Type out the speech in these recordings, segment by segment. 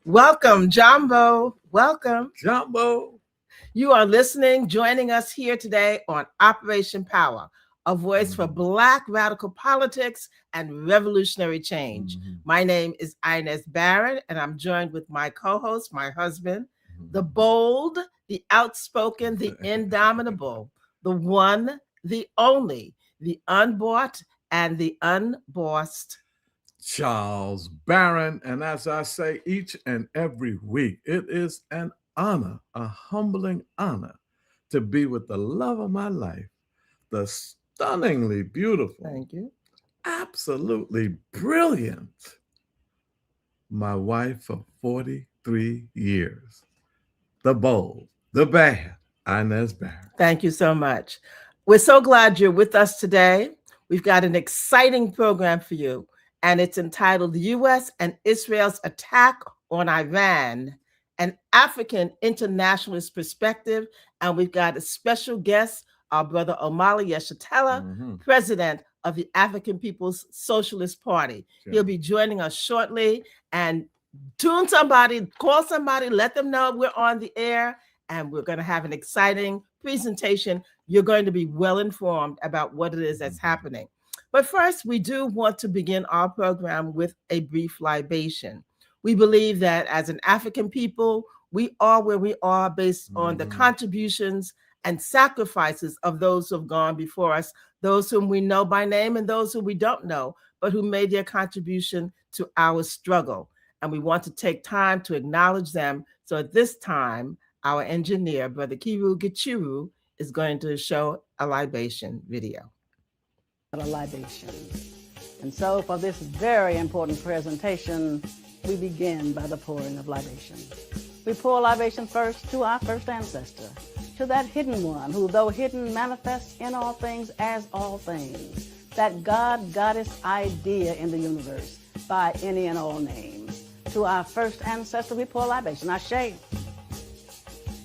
Welcome, Jumbo. Welcome. Jumbo. You are joining us here today on Operation Power, a voice for Black radical politics and revolutionary change. My name is Inez Barron, and I'm joined with my co-host, my husband, the bold, the outspoken, the indomitable, the one, the only, the unbought, and the unbossed Charles Barron. And as I say each and every week, it is an honor, a humbling honor to be with the love of my life, the stunningly beautiful, thank you, absolutely brilliant, my wife for 43 years, the bold, the bad, Inez Barron. Thank you so much. We're so glad you're with us today. We've got an exciting program for you, and it's entitled "The U.S. and Israel's Attack on Iran, an African Internationalist Perspective." And we've got a special guest, our brother Omali Yeshitela, president of the African People's Socialist Party. Sure. He'll be joining us shortly. And tune somebody, call somebody, let them know we're on the air, and we're going to have an exciting presentation. You're going to be well informed about what it is that's happening. But first, we do want to begin our program with a brief libation. We believe that as an African people, we are where we are based on the contributions and sacrifices of those who have gone before us, those whom we know by name and those who we don't know, but who made their contribution to our struggle. And we want to take time to acknowledge them. So at this time, our engineer, Brother Kiru Gichiru, is going to show a libation video. A libation. And so for this very important presentation, we begin by the pouring of libation. We pour libation first to our first ancestor, to that hidden one who, though hidden, manifests in all things as all things, that God-goddess idea in the universe by any and all names. To our first ancestor, we pour libation, Ashe.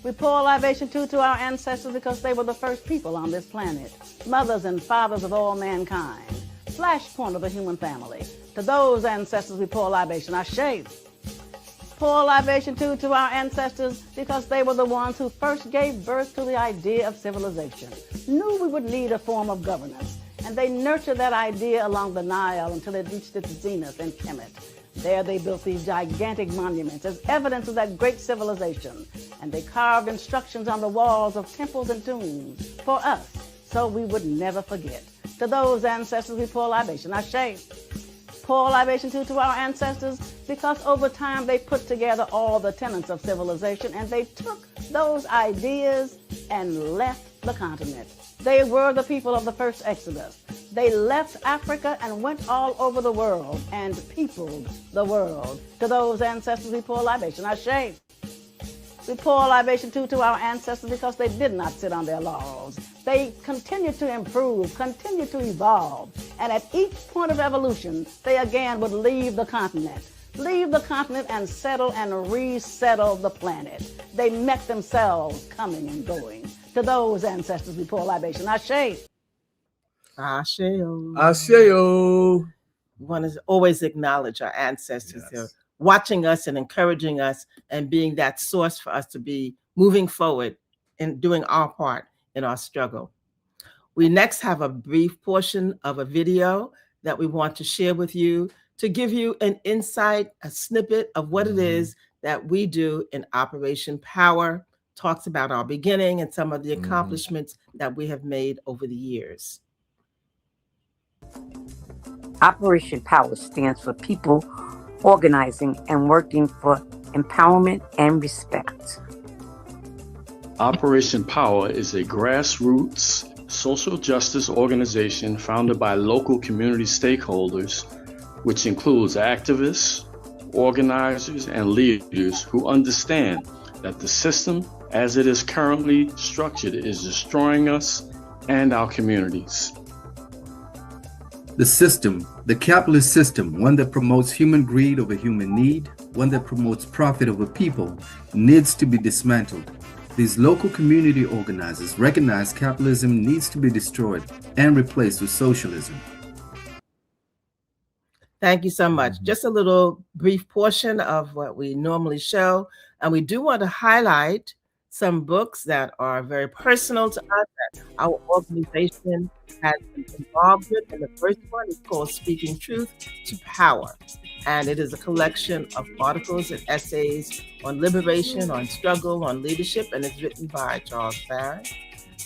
We pour libation too to our ancestors because they were the first people on this planet, mothers and fathers of all mankind, flashpoint of the human family. To those ancestors we pour libation, Ashe. Pour libation too to our ancestors because they were the ones who first gave birth to the idea of civilization, knew we would need a form of governance, and they nurtured that idea along the Nile until it reached its zenith in Kemet. There they built these gigantic monuments as evidence of that great civilization, and they carved instructions on the walls of temples and tombs for us, so we would never forget. To those ancestors we pour libation, Ashe. Pour libation too to our ancestors because over time they put together all the tenets of civilization and they took those ideas and left the continent. They were the people of the first Exodus. They left Africa and went all over the world and peopled the world. To those ancestors we pour libation, Ashe. We pour libation too to our ancestors because they did not sit on their laurels. They continued to improve, continued to evolve, and at each point of evolution, they again would leave the continent and settle and resettle the planet. They met themselves coming and going. To those ancestors we pour libation, Ashe. Asheo. Asheo. We want to always acknowledge our ancestors. Yes. They're watching us and encouraging us and being that source for us to be moving forward and doing our part in our struggle. We next have a brief portion of a video that we want to share with you to give you an insight, a snippet of what it is that we do in Operation Power, talks about our beginning and some of the accomplishments that we have made over the years. Operation Power stands for people organizing and working for empowerment and respect. Operation Power is a grassroots social justice organization founded by local community stakeholders, which includes activists, organizers, and leaders who understand that the system as it is currently structured is destroying us and our communities. The system, the capitalist system, one that promotes human greed over human need, one that promotes profit over people, needs to be dismantled. These local community organizers recognize capitalism needs to be destroyed and replaced with socialism. Thank you so much. Just a little brief portion of what we normally show. And we do want to highlight some books that are very personal to us that our organization has been involved with. And the first one is called Speaking Truth to Power. And it is a collection of articles and essays on liberation, on struggle, on leadership, and it's written by Charles Barron.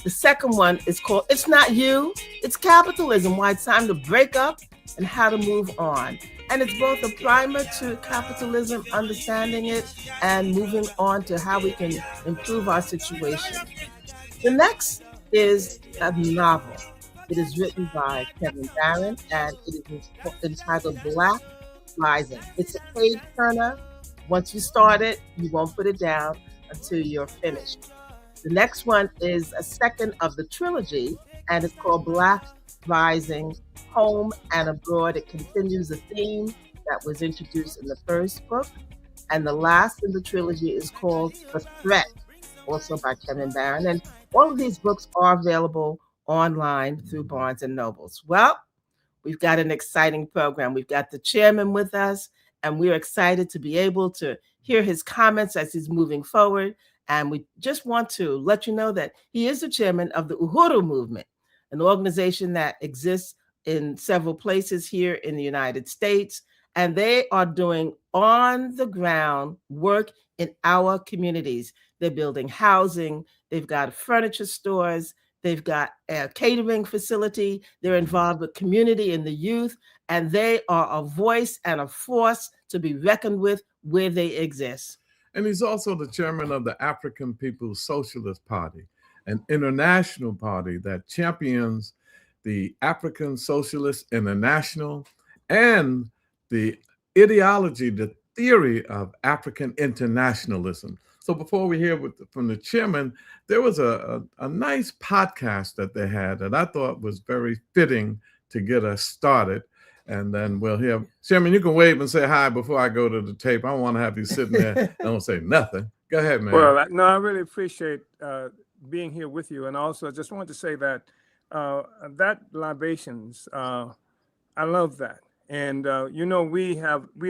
The second one is called It's Not You, It's Capitalism, Why It's Time to Break Up and How to Move On. And it's both a primer to capitalism, understanding it, and moving on to how we can improve our situation. The next is a novel. It is written by Kevin Barron, and it is entitled Black Rising. It's a page turner. Once you start it, you won't put it down until you're finished. The next one is a second of the trilogy, and it's called Black Rising, Home and Abroad. It continues a theme that was introduced in the first book. And the last in the trilogy is called The Threat, also by Kevin Barron. And all of these books are available online through Barnes and Nobles. Well, we've got an exciting program. We've got the chairman with us, and we're excited to be able to hear his comments as he's moving forward. And we just want to let you know that he is the chairman of the Uhuru Movement, an organization that exists in several places here in the United States. And they are doing on-the-ground work in our communities. They're building housing. They've got furniture stores. They've got a catering facility. They're involved with community and the youth. And they are a voice and a force to be reckoned with where they exist. And he's also the chairman of the African People's Socialist Party, an international party that champions the African Socialist International and the ideology, the theory of African internationalism. So before we hear from the chairman, there was a nice podcast that they had that I thought was very fitting to get us started. And then we'll hear, Chairman, you can wave and say hi before I go to the tape. I don't want to have you sitting there and don't say nothing. Go ahead, man. Well, no, I really appreciate being here with you. And also, I just wanted to say that that libations, I love that. And, you know, we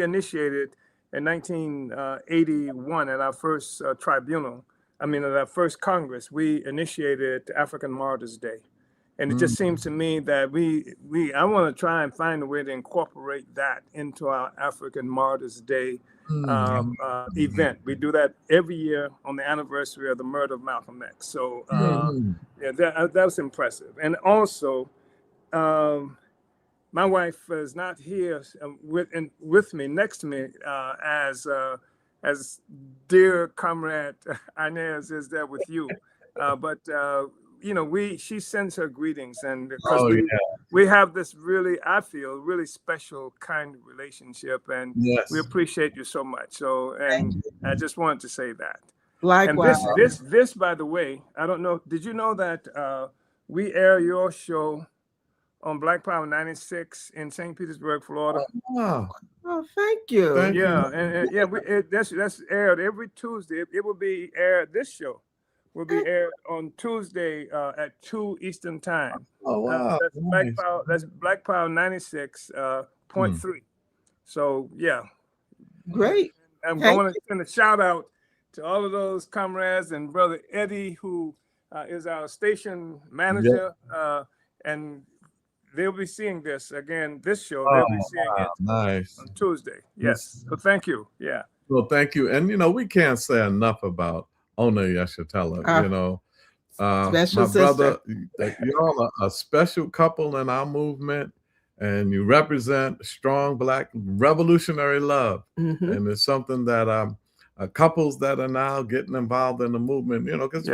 initiated in 1981 at our first tribunal, at our first Congress, we initiated African Martyrs Day. And it just seems to me that I want to try and find a way to incorporate that into our African Martyrs Day event. We do that every year on the anniversary of the murder of Malcolm X. So yeah, that was impressive. And also, my wife is not here with me, next to me, as dear comrade Inez is there with you. But you know, she sends her greetings, and because we have this really, I feel, really special kind of relationship, and we appreciate you so much. So, and I just wanted to say that. Likewise. And this, by the way, I don't know. Did you know that we air your show on Black Power 96 in St. Petersburg, Florida? Oh, thank you. Thank you. And that's aired every Tuesday. It will be aired. This show will be aired on Tuesday at 2 Eastern Time. Oh, wow. That's Black Power 96.3. So, yeah. Great. I'm going to send a shout out to all of those comrades and Brother Eddie, who is our station manager. And they'll be seeing this again, this show. They'll be seeing it on Tuesday. Yes. So thank you. Yeah. Well, thank you. And, you know, we can't say enough about Omali Yeshitela, you know. My brother, you're all a special couple in our movement, and you represent strong Black revolutionary love. And it's something that couples that are now getting involved in the movement, you know, because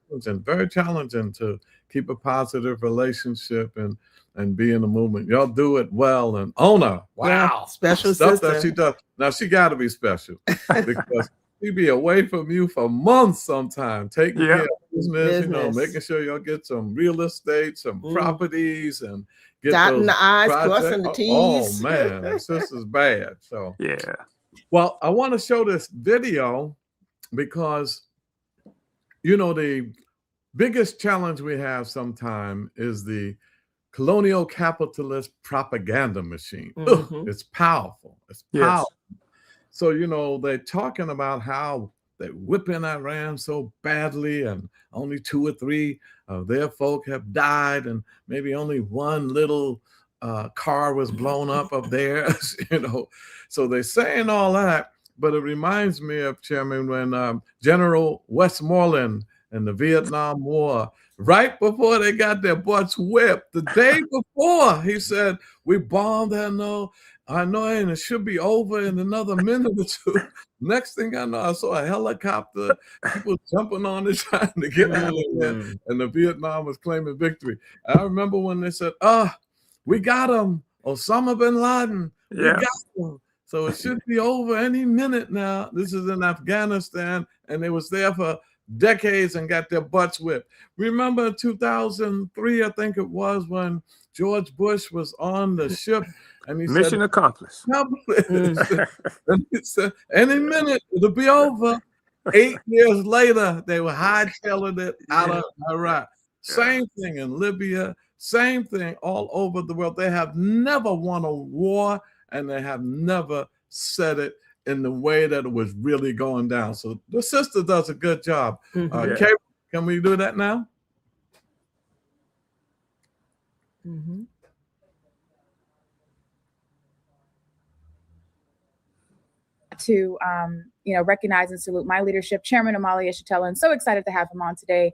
it's very challenging to keep a positive relationship and be in the movement. Y'all do it well. And Ona, wow, special stuff sister. that she does. Now she got to be special because she be away from you for months sometimes, taking care of business, you know, making sure y'all get some real estate, some properties, and get dotting those the I's, projects. crossing the Oh T's. man, this is bad. So Yeah. well, I want to show this video because, you know, the biggest challenge we have sometime is the colonial capitalist propaganda machine. It's powerful. It's powerful. Yes. So, you know, they're talking about how they're whipping Iran so badly, and only 2 or 3 of their folk have died, and maybe only one little car was blown up theirs, you know. So they're saying all that, but it reminds me of, Chairman, when General Westmoreland in the Vietnam War, right before they got their butts whipped, the day before, he said, we bombed Hanoi, and it should be over in another minute or 2. Next thing I know, I saw a helicopter, people jumping on it, trying to get out of there, and the Vietnam was claiming victory. I remember when they said, we got him, Osama bin Laden, we got him. So it should be over any minute now. This is in Afghanistan, and they was there for decades and got their butts whipped. Remember 2003, I think it was, when George Bush was on the ship and he Mission accomplished. And he said, any minute it'll be over. 8 years later, they were hightailing it out of Iraq. Same thing in Libya, same thing all over the world. They have never won a war, and they have never said it in the way that it was really going down. So the sister does a good job. Kay, can we do that now? To recognize and salute my leadership, Chairman Omali Yeshitela, and so excited to have him on today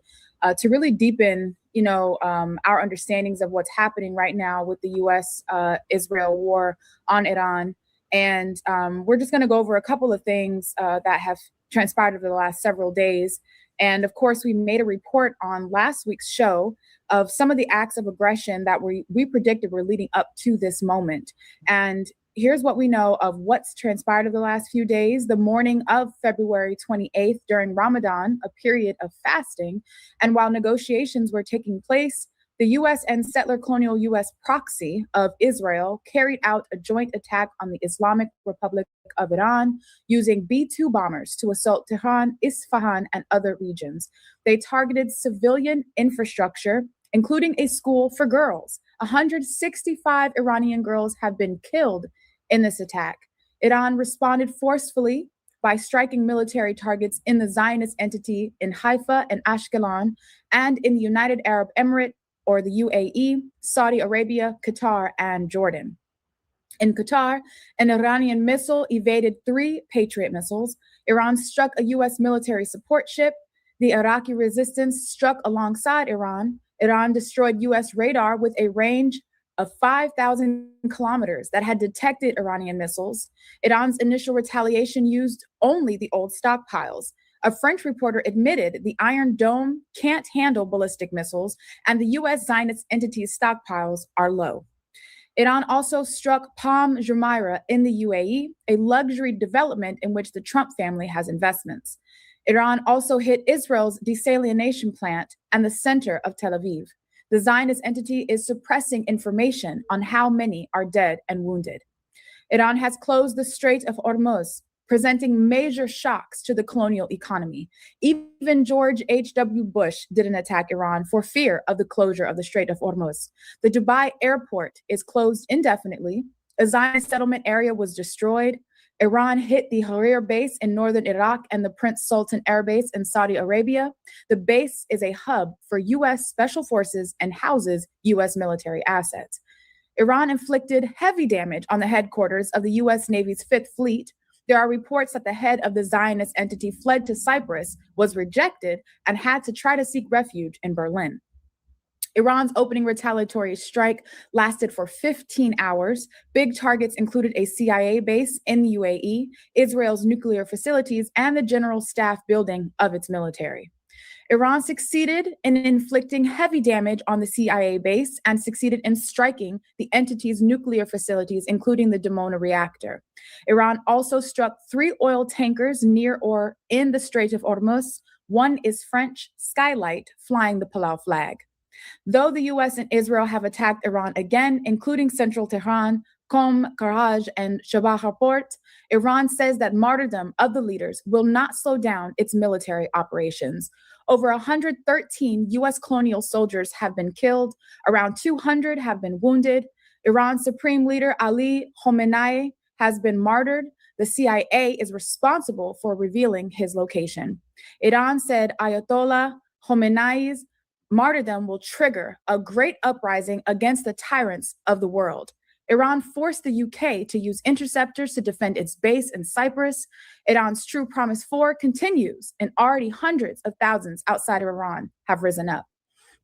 to really deepen our understandings of what's happening right now with the U.S.-Israel war on Iran. And we're just going to go over a couple of things that have transpired over the last several days. And of course, we made a report on last week's show of some of the acts of aggression that we predicted were leading up to this moment. And here's what we know of what's transpired over the last few days. The morning of February 28th, during Ramadan, a period of fasting, and while negotiations were taking place, the U.S. and settler colonial U.S. proxy of Israel carried out a joint attack on the Islamic Republic of Iran using B-2 bombers to assault Tehran, Isfahan, and other regions. They targeted civilian infrastructure, including a school for girls. 165 Iranian girls have been killed in this attack. Iran responded forcefully by striking military targets in the Zionist entity in Haifa and Ashkelon, and in the United Arab Emirates, or the UAE, Saudi Arabia, Qatar, and Jordan. In Qatar, an Iranian missile evaded 3 Patriot missiles. Iran struck a U.S. military support ship. The Iraqi resistance struck alongside Iran. Iran destroyed U.S. radar with a range of 5,000 kilometers that had detected Iranian missiles. Iran's initial retaliation used only the old stockpiles. A French reporter admitted the Iron Dome can't handle ballistic missiles, and the U.S. Zionist entity's stockpiles are low. Iran also struck Palm Jumeirah in the UAE, a luxury development in which the Trump family has investments. Iran also hit Israel's desalination plant and the center of Tel Aviv. The Zionist entity is suppressing information on how many are dead and wounded. Iran has closed the Strait of Hormuz, presenting major shocks to the colonial economy. Even George H.W. Bush didn't attack Iran for fear of the closure of the Strait of Hormuz. The Dubai airport is closed indefinitely. A Zionist settlement area was destroyed. Iran hit the Harir base in northern Iraq and the Prince Sultan Air Base in Saudi Arabia. The base is a hub for U.S. special forces and houses U.S. military assets. Iran inflicted heavy damage on the headquarters of the U.S. Navy's Fifth Fleet. There are reports that the head of the Zionist entity fled to Cyprus, was rejected, and had to try to seek refuge in Berlin. Iran's opening retaliatory strike lasted for 15 hours. Big targets included a CIA base in the UAE, Israel's nuclear facilities, and the general staff building of its military. Iran succeeded in inflicting heavy damage on the CIA base and succeeded in striking the entity's nuclear facilities, including the Dimona reactor. Iran also struck 3 oil tankers near or in the Strait of Hormuz. One is French Skylight flying the Palau flag. Though the US and Israel have attacked Iran again, including central Tehran, Qom, Karaj, and Shabah Port, Iran says that martyrdom of the leaders will not slow down its military operations. Over 113 US colonial soldiers have been killed, around 200 have been wounded. Iran's supreme leader Ali Khamenei has been martyred. The CIA is responsible for revealing his location. Iran said Ayatollah Khamenei's martyrdom will trigger a great uprising against the tyrants of the world. Iran forced the UK to use interceptors to defend its base in Cyprus. Iran's True Promise 4 continues, and already hundreds of thousands outside of Iran have risen up.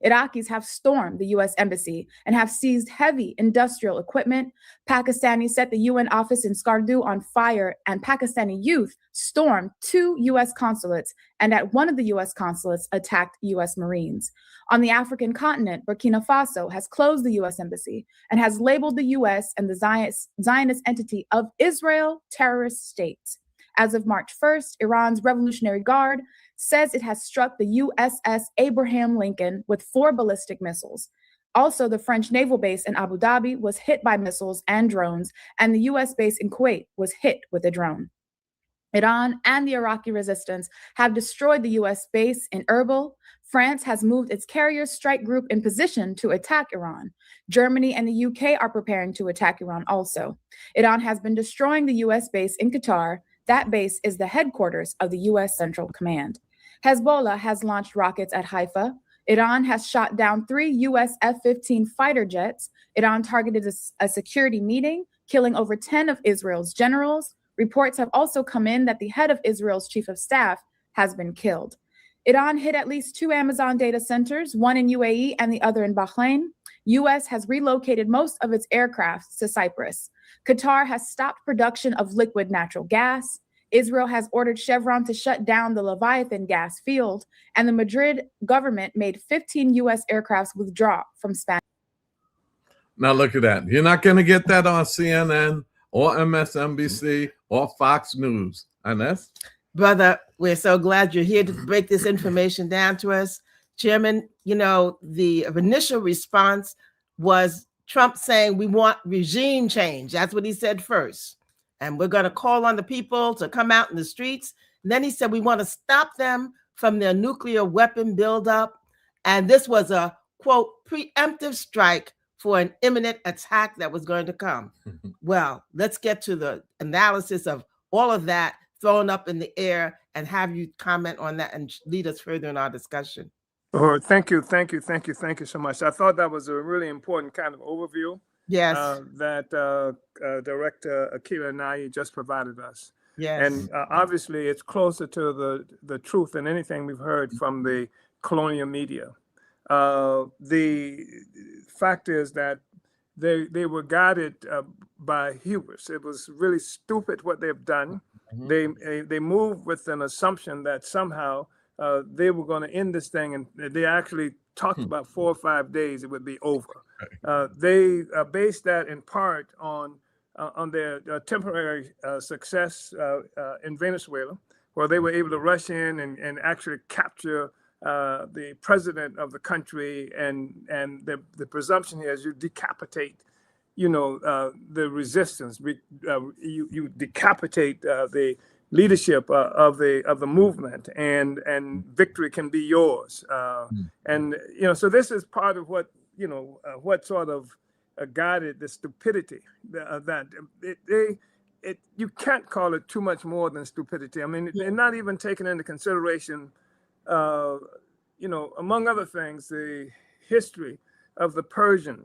Iraqis have stormed the US embassy and have seized heavy industrial equipment. Pakistanis set the UN office in Skardu on fire, and Pakistani youth stormed 2 US consulates, and at one of the US consulates attacked US Marines. On the African continent, Burkina Faso has closed the US embassy and has labeled the US and the Zionist entity of Israel terrorist states. As of March 1st, Iran's Revolutionary Guard says it has struck the USS Abraham Lincoln with 4 ballistic missiles. Also, the French naval base in Abu Dhabi was hit by missiles and drones, and the US base in Kuwait was hit with a drone. Iran and the Iraqi resistance have destroyed the US base in Erbil. France has moved its carrier strike group in position to attack Iran. Germany and the UK are preparing to attack Iran also. Iran has been destroying the US base in Qatar. That base is the headquarters of the US Central Command. Hezbollah has launched rockets at Haifa. Iran has shot down 3 US F-15 fighter jets. Iran targeted a security meeting, killing over 10 of Israel's generals. Reports have also come in that the head of Israel's chief of staff has been killed. Iran hit at least 2 Amazon data centers, one in UAE and the other in Bahrain. US has relocated most of its aircraft to Cyprus. Qatar has stopped production of liquid natural gas. Israel has ordered Chevron to shut down the Leviathan gas field, and the Madrid government made 15 US aircrafts withdraw from Spanish. Now look at that. You're not going to get that on CNN or MSNBC or Fox News. Ines? Brother, we're so glad you're here to break this information down to us. Chairman, you know, the initial response was Trump saying we want regime change. That's what he said first. And we're going to call on the people to come out in the streets. And then he said we want to stop them from their nuclear weapon buildup. And this was a, quote, preemptive strike for an imminent attack that was going to come. Well, let's get to the analysis of all of that thrown up in the air and have you comment on that and lead us further in our discussion. Oh, thank you so much. I thought that was a really important kind of overview. Yes. That Director Akira Nayi just provided us. Yes. And obviously it's closer to the truth than anything we've heard from the colonial media. The fact is that they were guided by hubris. It was really stupid what they've done. Mm-hmm. They moved with an assumption that somehow they were going to end this thing, and they actually talked about 4 or 5 days it would be over. They based that in part on their temporary success in Venezuela, where they were able to rush in and actually capture the president of the country, and the presumption here is you decapitate, the resistance. You decapitate the leadership of the movement, and victory can be yours. And so this is part of what what sort of guided the stupidity that you can't call it too much more than stupidity. I mean, they're not even taking into consideration, among other things, the history of the Persia.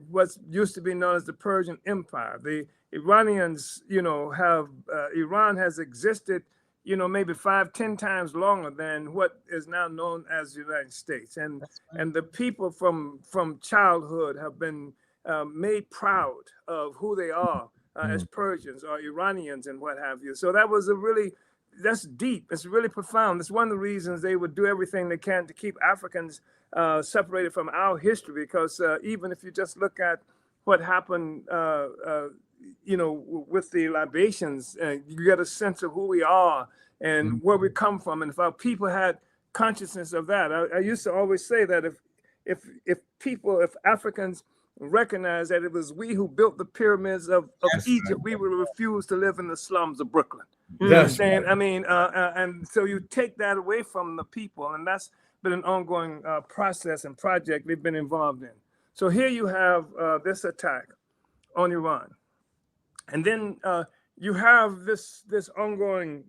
What used to be known as the Persian Empire. The Iranians, Iran has existed, maybe 5-10 times longer than what is now known as the United States. And the people from childhood have been made proud of who they are as Persians or Iranians and what have you. So that's deep. It's really profound. It's one of the reasons they would do everything they can to keep Africans separated from our history, because even if you just look at what happened, with the libations, you get a sense of who we are and where we come from, and if our people had consciousness of that. I used to always say that if Africans recognize that it was we who built the pyramids of Egypt, we would refuse to live in the slums of Brooklyn. You understand? I mean, and so you take that away from the people, and that's been an ongoing process and project they've been involved in. So here you have this attack on Iran, and then you have this ongoing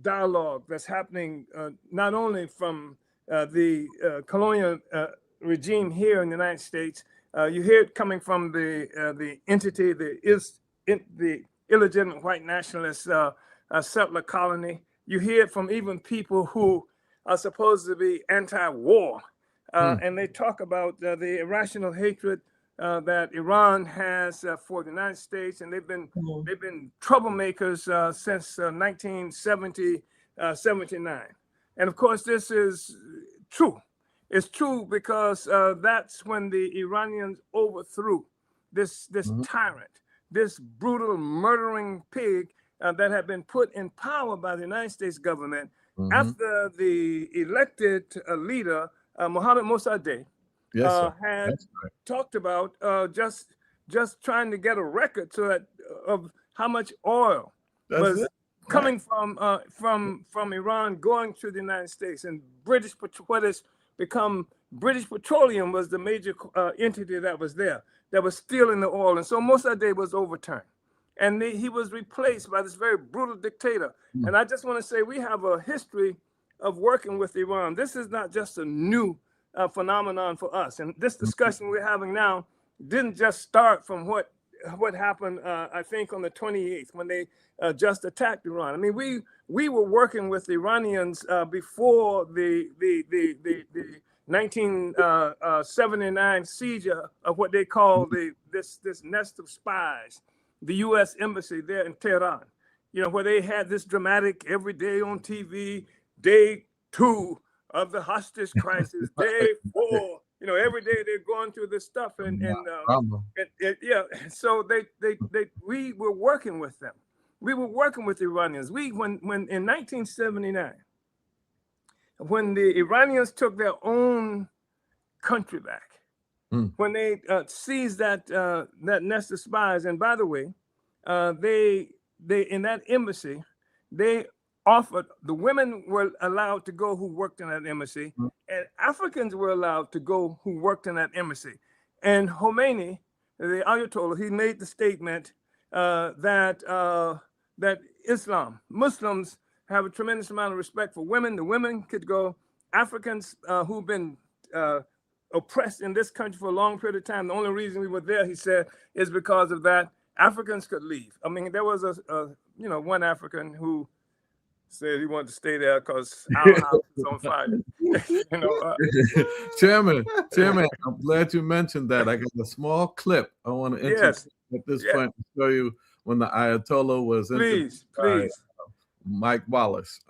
dialogue that's happening not only from the colonial regime here in the United States. You hear it coming from the entity, the illegitimate white nationalist settler colony. You hear it from even people who are supposed to be anti-war, and they talk about the irrational hatred that Iran has for the United States, and they've been troublemakers since 1979. And of course, this is true. It's true because that's when the Iranians overthrew this tyrant, this brutal, murdering pig that had been put in power by the United States government after the elected leader, Mohammad Mossadegh, had talked about just trying to get a record so that of how much oil was coming from Iran going to the United States, and British Petroleum was the major entity that was there that was stealing the oil, and so Mossadegh was overturned, and he was replaced by this very brutal dictator. And I just want to say we have a history of working with Iran. This is not just a new phenomenon for us, and this discussion we're having now didn't just start from what happened I think on the 28th when they just attacked Iran. I mean, we were working with the Iranians before the 1979 siege of what they call this nest of spies, the U.S. embassy there in Tehran. You know, where they had this dramatic every day on TV, day 2 of the hostage crisis, day 4. You know, every day they're going through this stuff, and so we were working with them. We were working with the Iranians. When in 1979, when the Iranians took their own country back, when they seized that nest of spies, and by the way, they in that embassy, they offered, the women were allowed to go who worked in that embassy, and Africans were allowed to go who worked in that embassy. And Khomeini, the Ayatollah, he made the statement that Muslims have a tremendous amount of respect for women. The women could go. Africans who've been oppressed in this country for a long period of time, the only reason we were there, he said, is because of that. Africans could leave. I mean, there was one African who said he wanted to stay there because our house is on fire. Chairman, I'm glad you mentioned that. I got a small clip I want to introduce at this point to show you when the Ayatollah was please. Mike Wallace.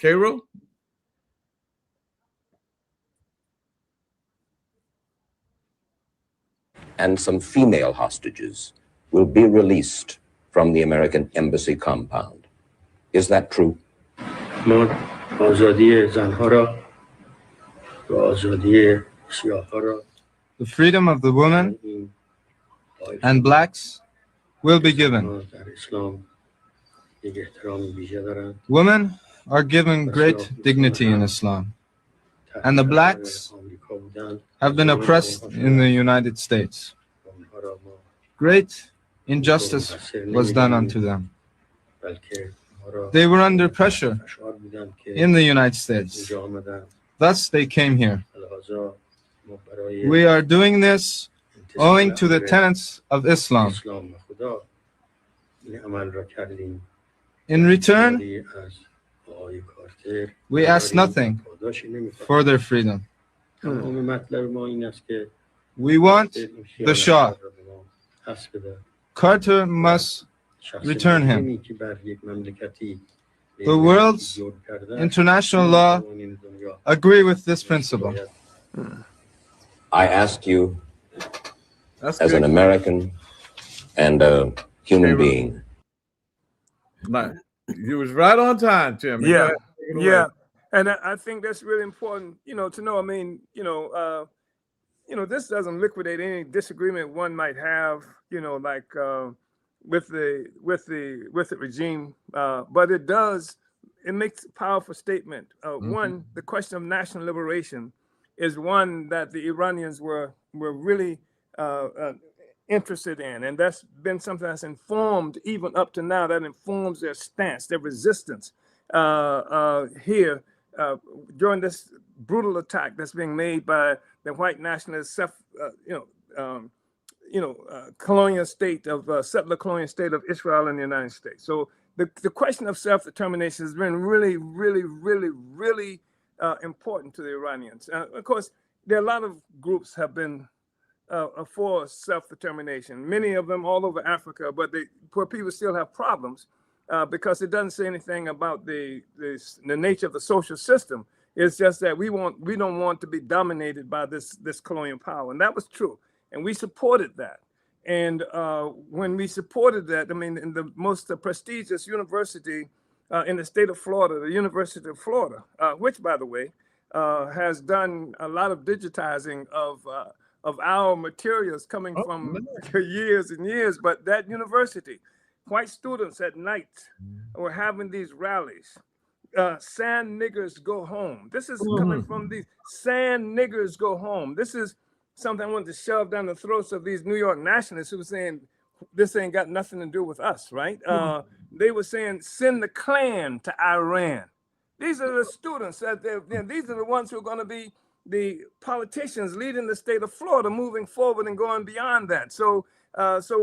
Cairo? And some female hostages will be released from the American embassy compound. Is that true? The freedom of the women and blacks will be given. Women are given great dignity in Islam, and the blacks have been oppressed in the United States. Great injustice was done unto them. They were under pressure in the United States. Thus they came here. We are doing this owing to the tenets of Islam. In return, we ask nothing for their freedom. We want the Shah. Carter must return him. The world's international law agree with this principle. I ask you, as an American and a human being, You was right on time, Chairman. Go Yeah, ahead, take it away. yeah, and I think that's really important, to know. I mean, this doesn't liquidate any disagreement one might have, like with the regime, but it does. It makes a powerful statement. One, the question of national liberation is one that the Iranians were really interested in, and that's been something that's informed even up to now. That informs their stance, their resistance here during this brutal attack that's being made by the white nationalist colonial state of settler colonial state of Israel and the United States. So the question of self-determination has been really, really, really, really important to the Iranians. Of course, there are a lot of groups have been for self-determination, many of them all over Africa, but where people still have problems because it doesn't say anything about the nature of the social system. It's just that we don't want to be dominated by this colonial power, and that was true, and we supported that. And when we supported that, I mean, in the most prestigious university in the state of Florida, the University of Florida, which, by the way, has done a lot of digitizing of our materials coming from years and years. But that university, white students at night were having these rallies. Sand niggers go home. This is coming from these sand niggers go home. This is something I wanted to shove down the throats of these New York nationalists who were saying, this ain't got nothing to do with us, right? They were saying, send the Klan to Iran. These are the students, these are the ones who are going to be the politicians leading the state of Florida moving forward and going beyond that. So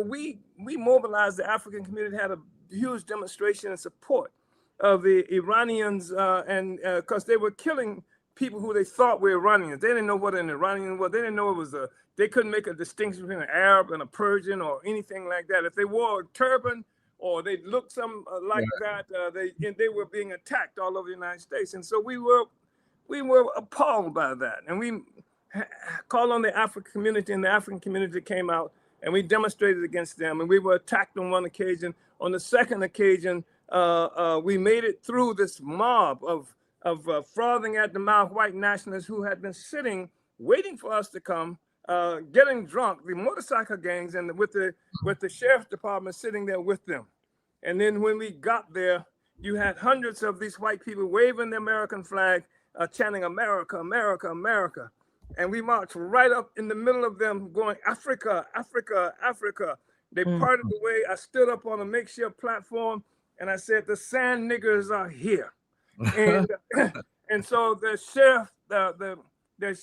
we mobilized the African community, had a huge demonstration in support of the Iranians, and because they were killing people who they thought were Iranians. They didn't know what an Iranian was. They didn't know it was they couldn't make a distinction between an Arab and a Persian or anything like that. If they wore a turban or they looked like that, they were being attacked all over the United States. And so we were appalled by that. And we called on the African community, and the African community came out, and we demonstrated against them. And we were attacked on one occasion. On the second occasion, we made it through this mob of frothing at the mouth white nationalists who had been sitting, waiting for us to come, getting drunk, the motorcycle gangs, and with the sheriff's department sitting there with them. And then when we got there, you had hundreds of these white people waving the American flag, chanting America, America, America. And we marched right up in the middle of them going, Africa, Africa, Africa. They parted the way. I stood up on a makeshift platform and I said, the sand niggers are here. And so the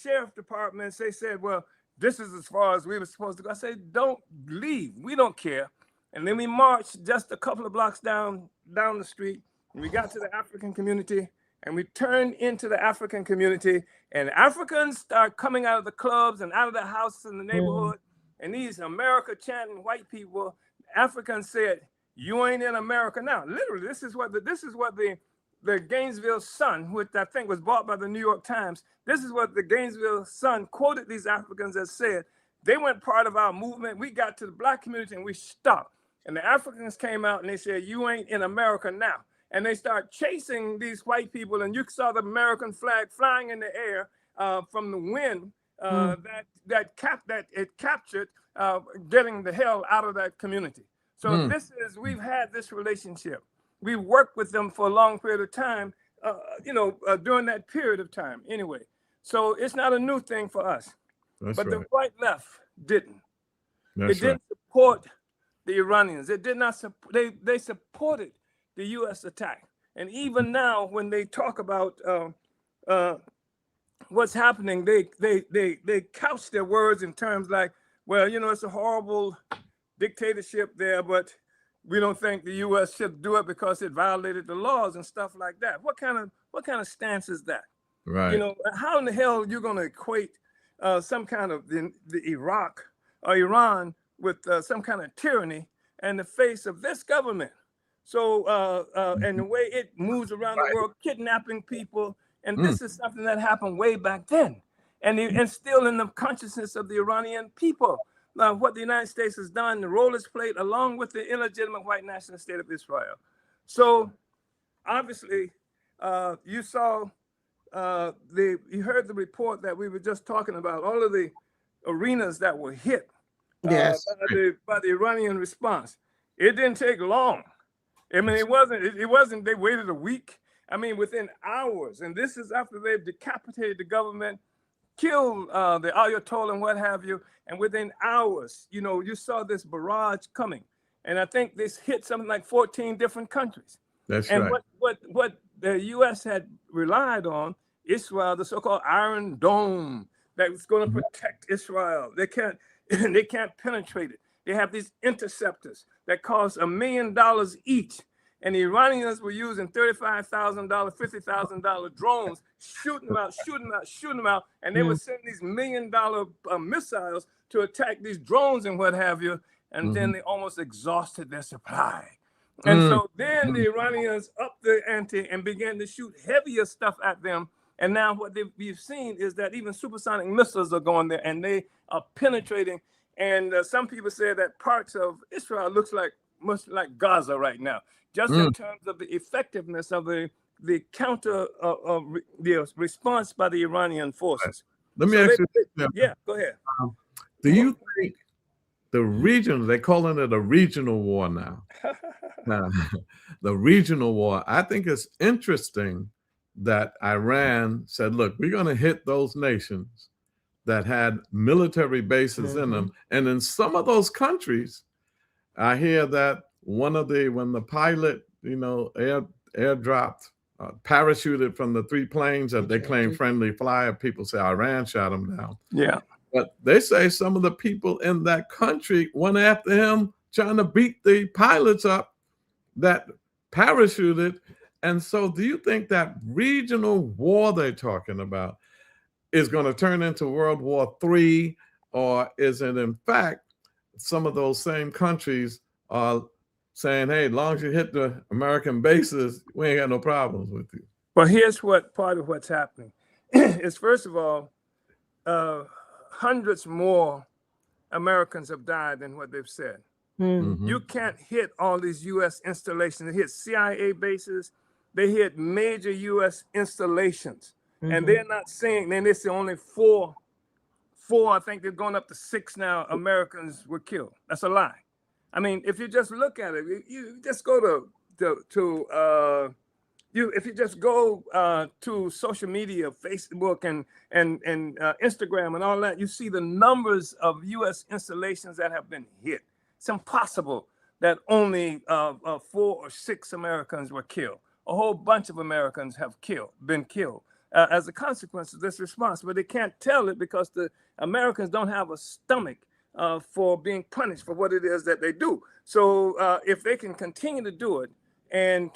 sheriff departments, they said, well, this is as far as we were supposed to go. I said, don't leave. We don't care. And then we marched just a couple of blocks down the street, and we got to the African community, and we turned into the African community, and Africans start coming out of the clubs and out of the houses in the neighborhood, and these America chanting white people, Africans said, you ain't in America now. Literally, this is what the Gainesville Sun, which I think was bought by the New York Times, this is what the Gainesville Sun quoted these Africans as said. They weren't part of our movement. We got to the Black community and we stopped. And the Africans came out and they said, you ain't in America now. And they start chasing these white people, and you saw the American flag flying in the air from the wind that it captured, getting the hell out of that community. So we've had this relationship. We worked with them for a long period of time, during that period of time anyway. So it's not a new thing for us. The white left didn't. It didn't support the Iranians. It did not support, they supported the U.S. attack. And even now, when they talk about what's happening, they couch their words in terms like, well, it's a horrible dictatorship there, but we don't think the U.S. should do it because it violated the laws and stuff like that. What kind of stance is that? Right. How in the hell are you going to equate some kind of the Iraq or Iran with some kind of tyranny in the face of this government? So, and the way it moves around the world, kidnapping people, and this is something that happened way back then, and still in the consciousness of the Iranian people. What the United States has done, the role it's played, along with the illegitimate white national state of Israel. So obviously, you saw you heard the report that we were just talking about, all of the arenas that were hit Yes. by the Iranian response. It didn't take long. I mean, it wasn't, they waited a week. I mean, within hours, and this is after they've decapitated the government, killed the Ayatollah and what have you, and within hours, you know, you saw this barrage coming. And I think this hit something like 14 different countries. That's and right. what the U.S. had relied on, Israel, the so-called Iron Dome that was going to protect Israel. They can't penetrate it. They have these interceptors that cost $1 million each. And the Iranians were using $35,000, $50,000 drones, shooting them out. And they were sending these $1 million missiles to attack these drones and what have you. And then they almost exhausted their supply. And so then the Iranians upped the ante and began to shoot heavier stuff at them. And now what we've seen is that even supersonic missiles are going there and they are penetrating. And some people say that parts of Israel looks like much like Gaza right now, just in terms of the effectiveness of the counter the response by the Iranian forces. Let me ask you. Yeah, go ahead. Do you think the region, they're calling it a regional war now? The regional war, I think it's interesting that Iran said, look, we're going to hit those nations that had military bases in them. And in some of those countries, I hear that when the pilot, you know, airdropped, parachuted from the 3 planes that they claim friendly flyer, people say Iran shot him down. Yeah. But they say some of the people in that country went after him, trying to beat the pilots up that parachuted. And so do you think that regional war they're talking about is going to turn into World War III? Or is it, in fact, some of those same countries are saying, hey, as long as you hit the American bases, we ain't got no problems with you? Well, here's what part of what's happening is, first of all, hundreds more Americans have died than what they've said. You can't hit all these U.S. installations. They hit CIA bases. They hit major U.S. installations. And they're not saying, then it's only four, I think they're going up to 6 now, Americans were killed. That's a lie. I mean, if you just look at it, you just go if you just go to social media, Facebook and Instagram and all that, you see the numbers of U.S. installations that have been hit. It's impossible that only 4 or 6 Americans were killed. A whole bunch of Americans have been killed as a consequence of this response. But they can't tell it because the Americans don't have a stomach for being punished for what it is that they do. So if they can continue to do it and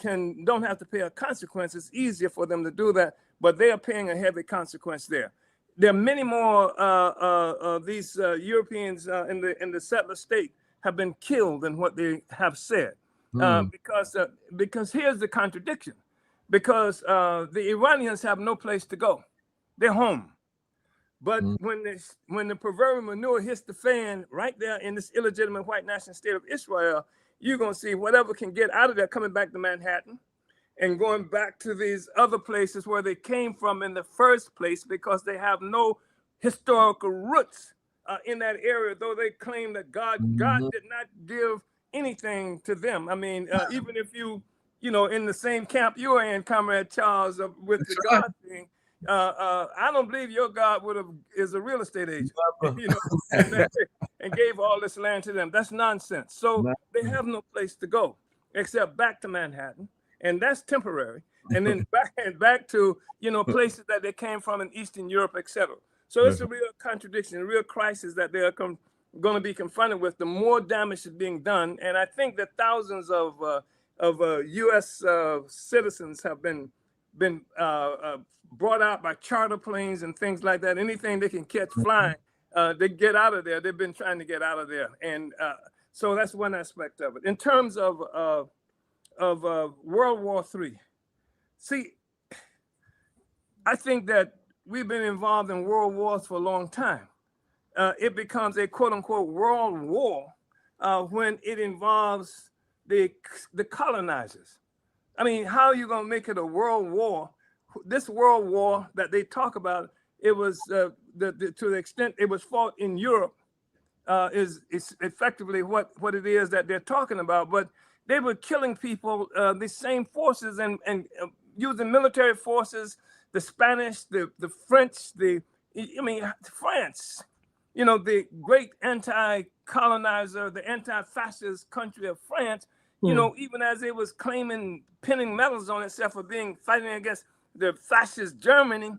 don't have to pay a consequence, it's easier for them to do that. But they are paying a heavy consequence there. There are many more these Europeans in the settler state have been killed than what they have said. Because here's the contradiction. Because the Iranians have no place to go. They're home. But when the proverbial manure hits the fan right there in this illegitimate white national state of Israel, you're going to see whatever can get out of there coming back to Manhattan and going back to these other places where they came from in the first place, because they have no historical roots in that area, though they claim that God did not give anything to them. I mean, even if you know, in the same camp you are in, Comrade Charles, with the God thing, I don't believe your God is a real estate agent, you know, and gave all this land to them. That's nonsense. So they have no place to go except back to Manhattan, and that's temporary. And then back to, you know, places that they came from in Eastern Europe, etc. So it's a real contradiction, a real crisis that they are going to be confronted with. The more damage is being done, and I think that thousands of U.S. citizens have been brought out by charter planes and things like that. Anything they can catch flying, they get out of there. They've been trying to get out of there, and so that's one aspect of it. In terms of World War III, see, I think that we've been involved in world wars for a long time. It becomes a quote-unquote world war when it involves the colonizers. I mean, how are you going to make it a world war? This world war that they talk about, it was to the extent it was fought in Europe, is effectively what it is that they're talking about. But they were killing people, the same forces, and using military forces, the Spanish, the French, France, you know, the great anti-colonizer, the anti-fascist country of France, you know, even as it was pinning medals on itself for fighting against the fascist Germany,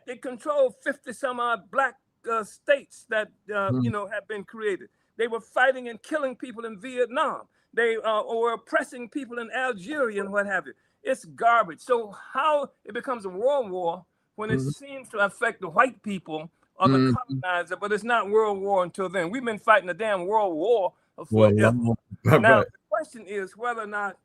they controlled 50 some odd black states that, you know, have been created. They were fighting and killing people in Vietnam. They were oppressing people in Algeria and what have you. It's garbage. So how it becomes a world war when it seems to affect the white people or the colonizer, but it's not world war until then. We've been fighting a damn world war forever. Now, the question is whether or not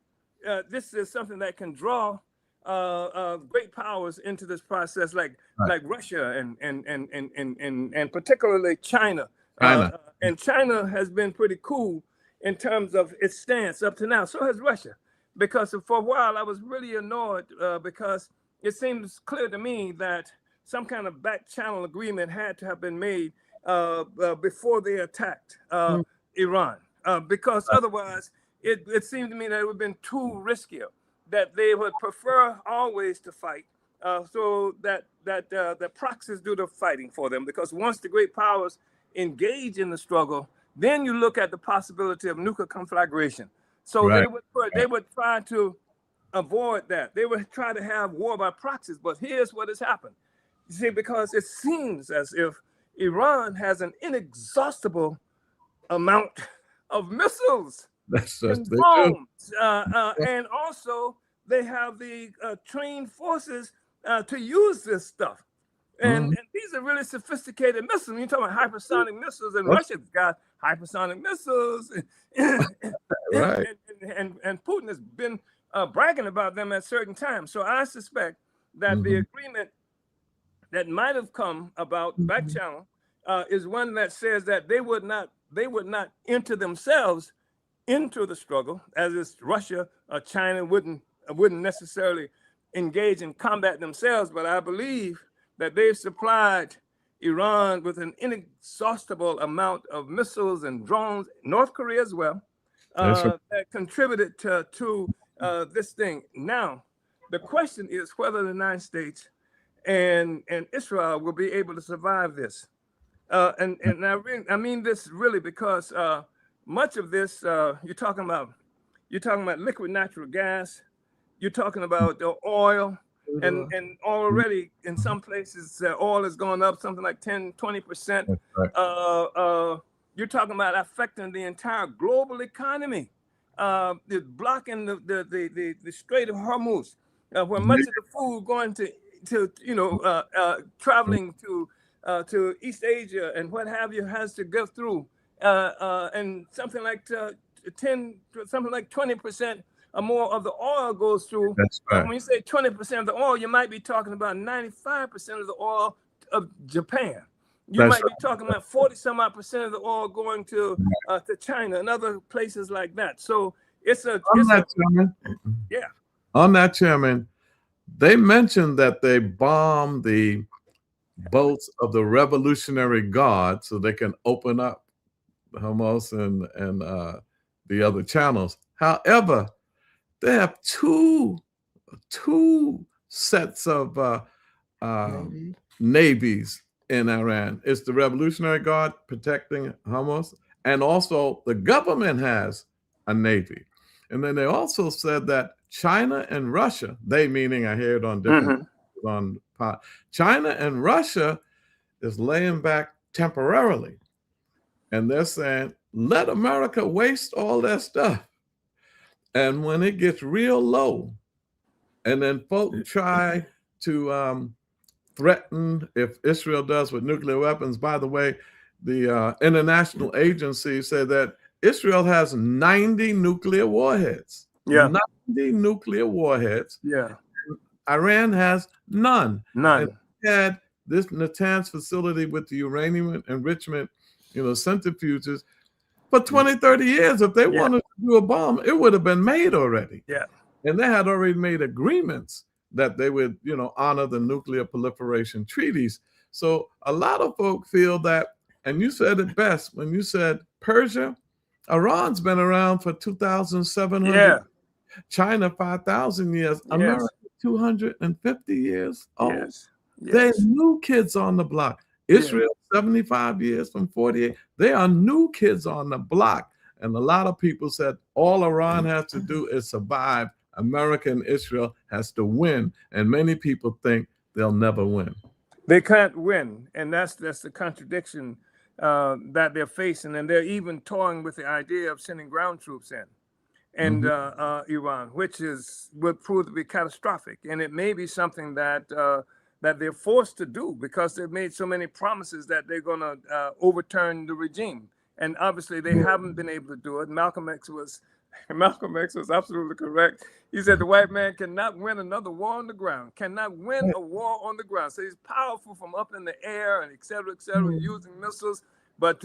this is something that can draw great powers into this process, like Russia and particularly China. And China has been pretty cool in terms of its stance up to now. So has Russia, because for a while I was really annoyed because it seems clear to me that some kind of back channel agreement had to have been made before they attacked Iran, because otherwise it seemed to me that it would have been too riskier, that they would prefer always to fight, so that the proxies do the fighting for them. Because once the great powers engage in the struggle, then you look at the possibility of nuclear conflagration. So they would try to avoid that. They would try to have war by proxies. But here's what has happened. You see, because it seems as if Iran has an inexhaustible amount of missiles and bombs, and also they have the trained forces to use this stuff. And these are really sophisticated missiles. You're talking about hypersonic missiles, and Russia's got hypersonic missiles, and Putin has been bragging about them at certain times. So I suspect that the agreement that might have come about back channel is one that says that they would not enter themselves into the struggle, as is Russia or China wouldn't necessarily engage in combat themselves. But I believe that they've supplied Iran with an inexhaustible amount of missiles and drones, North Korea as well, that contributed to this thing. Now, the question is whether the United States and Israel will be able to survive this. And I mean this really because much of this, you're talking about liquid natural gas, you're talking about oil, and already in some places oil has gone up something like 10-20%. You're talking about affecting the entire global economy. It's blocking the Strait of Hormuz, where much of the food going to traveling to East Asia and what have you has to go through, and something like 20% or more of the oil goes through. That's right. When you say 20% of the oil, you might be talking about 95% of the oil of Japan. You might be talking about 40-some-odd% of the oil going to China and other places like that. So On that, Chairman, they mentioned that they bombed the boats of the Revolutionary Guard so they can open up Hormuz and the other channels. However, they have two sets of navies in Iran. It's the Revolutionary Guard protecting Hormuz, and also the government has a navy. And then they also said that China and Russia, they meaning I hear it on different China and Russia is laying back temporarily. And they're saying, let America waste all that stuff. And when it gets real low, and then folks try to threaten if Israel does with nuclear weapons. By the way, the international agency said that Israel has 90 nuclear warheads. 90 nuclear warheads. Iran has none. And we had this Natanz facility with the uranium enrichment, centrifuges for 20, 30 years. If they wanted to do a bomb, it would have been made already. And they had already made agreements that they would, honor the nuclear proliferation treaties. So a lot of folk feel that, and you said it best when you said Persia, Iran's been around for 2,700. Yeah. China 5,000 years. Yes. America 250 years old. Yes. They're new kids on the block. Israel 75 years from 48. They are new kids on the block. And a lot of people said all Iran has to do is survive. America and Israel has to win. And many people think they'll never win. They can't win. And that's the contradiction that they're facing. And they're even toying with the idea of sending ground troops in. And Iran, which would prove to be catastrophic. And it may be something that they're forced to do because they've made so many promises that they're going to overturn the regime. And obviously they haven't been able to do it. Malcolm X was absolutely correct. He said the white man cannot win another war on the ground, cannot win a war on the ground. So he's powerful from up in the air and et cetera, using missiles. But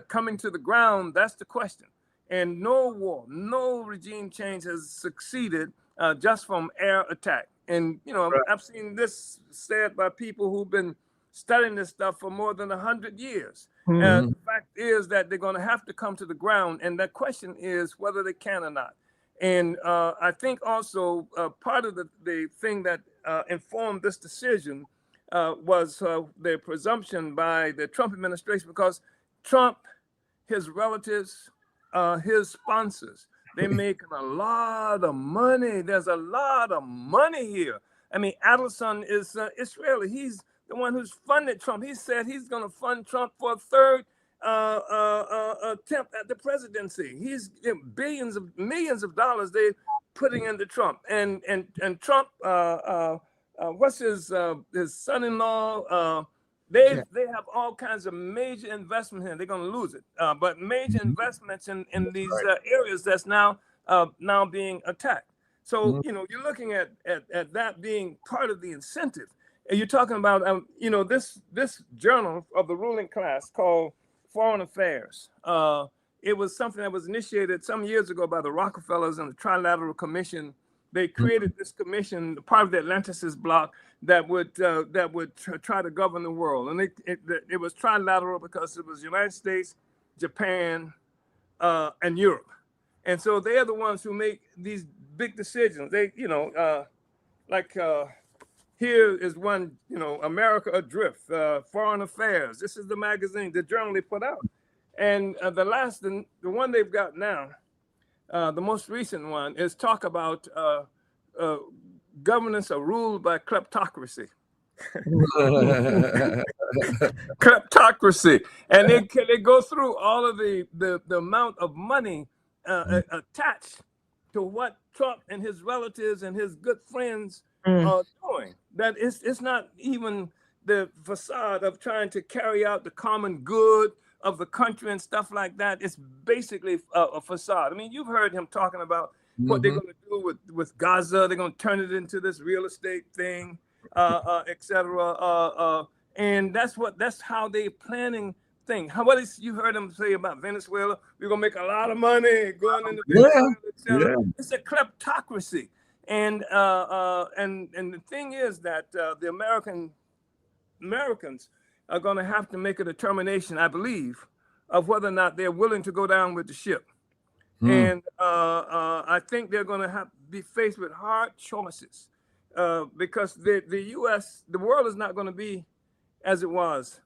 coming to the ground, that's the question. And no war, no regime change has succeeded just from air attack. And, I've seen this said by people who've been studying this stuff for more than 100 years. And the fact is that they're going to have to come to the ground. And the question is whether they can or not. And I think also part of the thing that informed this decision was the presumption by the Trump administration, because Trump, his relatives, his sponsors, they're making a lot of money. There's a lot of money here. I mean, Adelson is Israeli. He's the one who's funded Trump. He said he's going to fund Trump for a third attempt at the presidency. He's millions of dollars they're putting into Trump. And Trump, what's his son-in-law? They have all kinds of major investment here. They're going to lose it, but major investments in these areas that's now being attacked. So you're looking at that being part of the incentive. And you're talking about this journal of the ruling class called Foreign Affairs. It was something that was initiated some years ago by the Rockefellers and the Trilateral Commission. They created this commission, part of the Atlanticist bloc, that would try to govern the world. And it was trilateral because it was the United States, Japan, and Europe. And so they're the ones who make these big decisions. They, here is one, America Adrift, Foreign Affairs. This is the magazine, the journal they put out. And the one they've got now, the most recent one, is talk about governance are ruled by kleptocracy. Kleptocracy. And they go through all of the amount of money attached to what Trump and his relatives and his good friends are doing. That it's not even the facade of trying to carry out the common good of the country and stuff like that. It's basically a facade. I mean, you've heard him talking about what they're going to do with Gaza. They're going to turn it into this real estate thing, etc. And that's how they're planning things. What is you heard him say about Venezuela? We're going to make a lot of money going into Venezuela, etc. It's a kleptocracy. And the thing is that the Americans are going to have to make a determination, I believe, of whether or not they're willing to go down with the ship. And I think they're going to have to be faced with hard choices because the U.S., the world is not going to be as it was,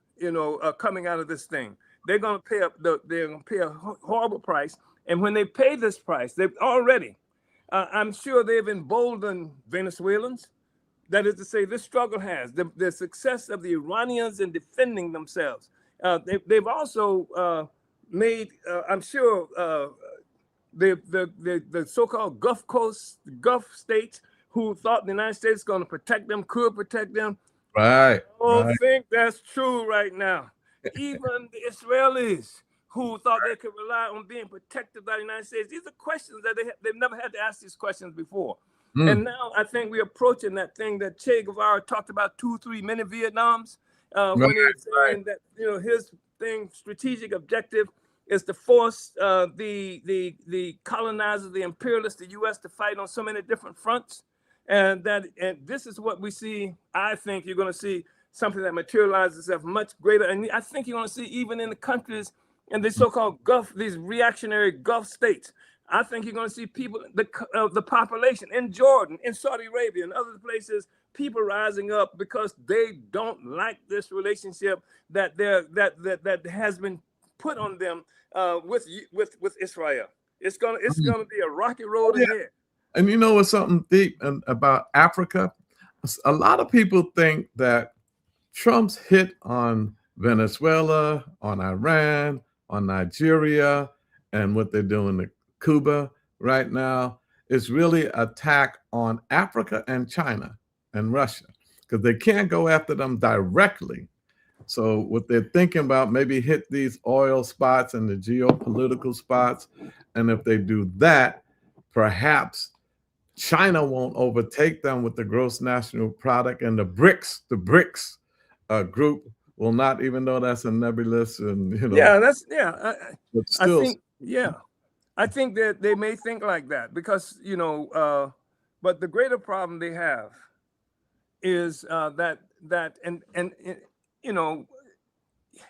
coming out of this thing. They're going to pay a horrible price. And when they pay this price, they've already, I'm sure they've emboldened Venezuelans. That is to say, this struggle has the success of the Iranians in defending themselves. They've also made, I'm sure, the so-called Gulf states who thought the United States was going to protect them, could protect them. Right. I don't think that's true right now. Even the Israelis who thought they could rely on being protected by the United States. These are questions that they've never had to ask these questions before. And now I think we're approaching that thing that Che Guevara talked about 2-3 mini Vietnams when he was saying that his thing, strategic objective is to force the colonizers, the imperialists, the U.S. to fight on so many different fronts. And this is what we see. I think you're going to see something that materializes itself much greater. And I think you're going to see even in the countries, in the so-called Gulf, these reactionary Gulf states. I think you're going to see people, the population in Jordan, in Saudi Arabia, and other places, people rising up because they don't like this relationship that has been put on them with Israel. It's gonna be a rocky road ahead. And you know what's something deep about Africa? A lot of people think that Trump's hit on Venezuela, on Iran, on Nigeria, and what they're doing to Cuba right now is really an attack on Africa and China and Russia, because they can't go after them directly. So what they're thinking about, maybe hit these oil spots and the geopolitical spots. And if they do that, perhaps China won't overtake them with the gross national product, and the BRICS group will not, even though that's a nebulous and but still, I think that they may think like that because but the greater problem they have is that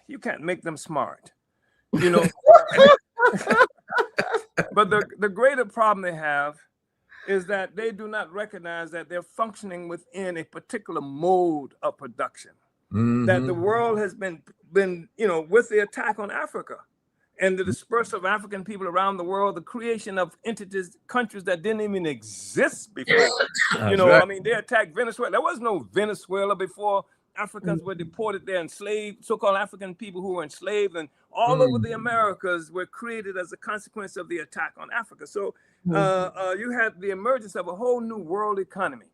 you can't make them smart, but the greater problem they have is that they do not recognize that they're functioning within a particular mode of production. That the world has been with the attack on Africa and the dispersal of African people around the world, the creation of entities, countries that didn't even exist before. I mean, they attacked Venezuela. There was no Venezuela before. Africans were deported there, enslaved, so-called African people who were enslaved, and all over the Americas were created as a consequence of the attack on Africa. So you had the emergence of a whole new world economy,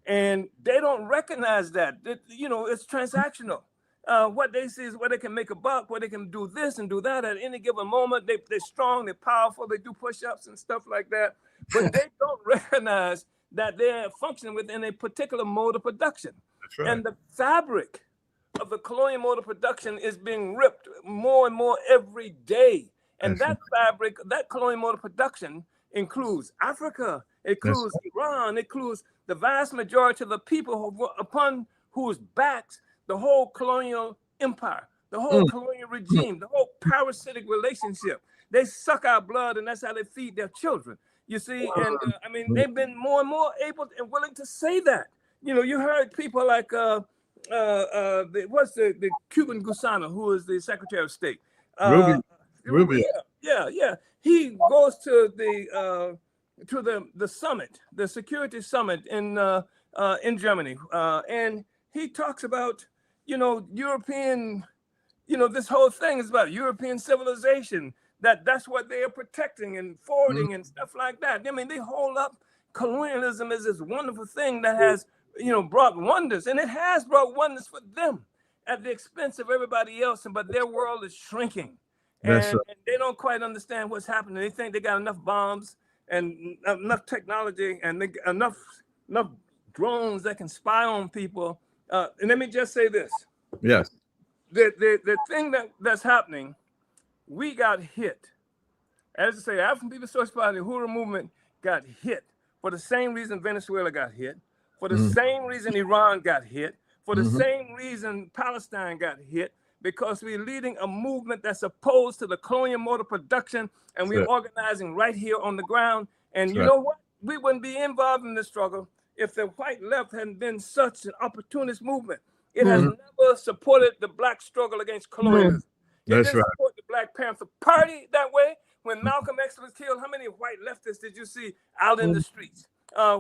and they don't recognize that. It's transactional. What they see is where they can make a buck, where they can do this and do that at any given moment. They're strong, they're powerful, they do push-ups and stuff like that, but they don't recognize that they're functioning within a particular mode of production. That's right. And the fabric of the colonial mode of production is being ripped more and more every day. And that fabric, that colonial mode of production includes Africa, includes Iran, includes the vast majority of the people upon whose backs the whole colonial empire, the whole colonial regime, the whole parasitic relationship. They suck our blood, and that's how they feed their children. You see, and I mean, they've been more and more able and willing to say that. You heard people like the Cuban Gusano, who is the Secretary of State. Rubio. Yeah. He goes to the summit, the security summit in Germany, and he talks about European, this whole thing is about European civilization. That's what they are protecting and forwarding and stuff like that. I mean, they hold up colonialism as this wonderful thing that has, brought wonders, and it has brought wonders for them at the expense of everybody else. But their world is shrinking, and they don't quite understand what's happening. They think they got enough bombs and enough technology and enough drones that can spy on people. And let me just say this: yes, the thing that's happening. We got hit. As I say, African People's Socialist Party, the Hura movement got hit for the same reason Venezuela got hit, for the same reason Iran got hit, for the same reason Palestine got hit, because we're leading a movement that's opposed to the colonial mode of production, and we're organizing right here on the ground. And you know what? We wouldn't be involved in this struggle if the white left hadn't been such an opportunist movement. It has never supported the black struggle against colonialism. It didn't support the Black Panther Party that way. When Malcolm X was killed, how many white leftists did you see out in the streets?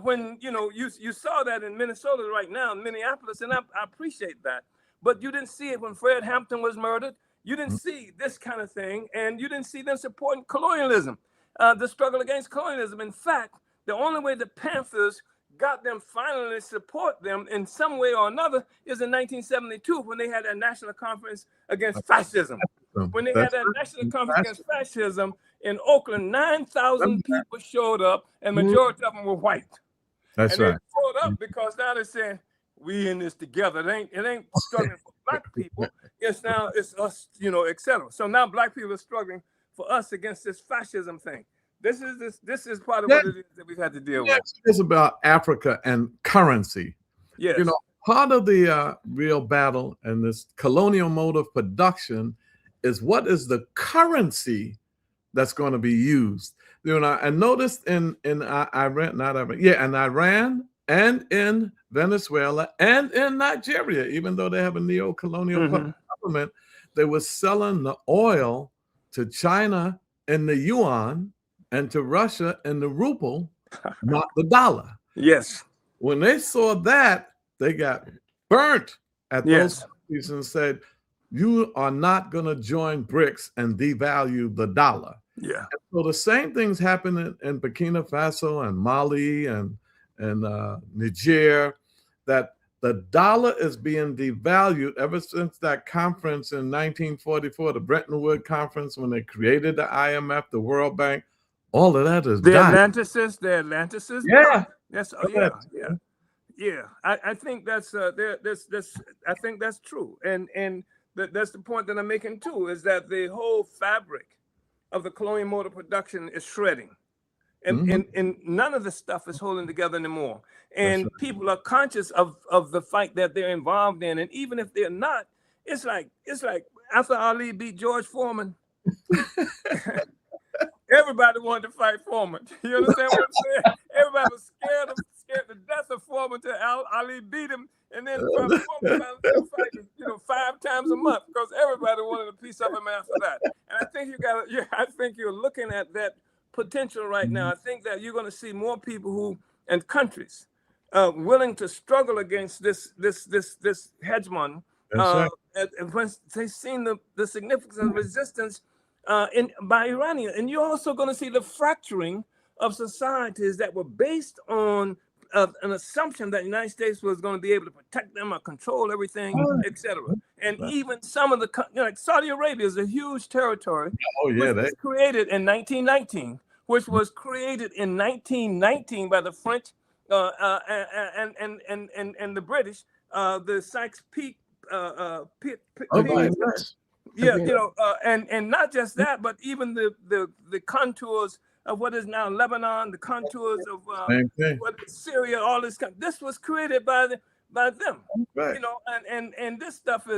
When you saw that in Minnesota right now, in Minneapolis, and I appreciate that. But you didn't see it when Fred Hampton was murdered. You didn't see this kind of thing, and you didn't see them supporting colonialism, the struggle against colonialism. In fact, the only way the Panthers got them finally support them in some way or another is in 1972 when they had a national conference against fascism. When they had a national conference against fascism in Oakland, 9,000 people showed up, and majority of them were white. They showed up because now they're saying, we in this together. It ain't struggling for black people. It's us, etc. So now black people are struggling for us against this fascism thing. This is part of what it is that we've had to deal with. It's about Africa and currency. Yes. You know, part of the real battle and this colonial mode of production is what is the currency that's going to be used. You know, I noticed in Iran and in Venezuela and in Nigeria, even though they have a neo-colonial government, they were selling the oil to China in the yuan and to Russia in the ruble, not the dollar. Yes. When they saw that, they got burnt at those countries and said, you are not going to join BRICS and devalue the dollar. Yeah. And so the same things happen in Burkina Faso and Mali and Niger, that the dollar is being devalued ever since that conference in 1944, the Bretton Woods Conference, when they created the IMF, the World Bank. All of that is the dying. Atlantis. Yeah. Yes. Yeah. I think that's I think that's true, and that's the point that I'm making too, is that the whole fabric of the colonial mode of production is shredding, and none of the stuff is holding together anymore. And people are conscious of the fight that they're involved in, and even if they're not, it's like after Ali beat George Foreman. Everybody wanted to fight Foreman. You understand what I'm saying? Everybody was scared to death of Foreman until Ali beat him, and then Foreman started fighting, 5 times a month, because everybody wanted a piece of him after that. And I think I think you're looking at that potential right now. I think that you're going to see more people and countries willing to struggle against this hegemon, and when they've seen the significance of resistance by Iranian. And you're also going to see the fracturing of societies that were based on an assumption that the United States was going to be able to protect them or control everything, etc. And even some of like Saudi Arabia is a huge territory, which was created in 1919, which was created in 1919 by the French and the British, the Sykes-Picot. And not just that, but even the contours of what is now Lebanon, the contours of what is Syria, all this. This was created by them, and this stuff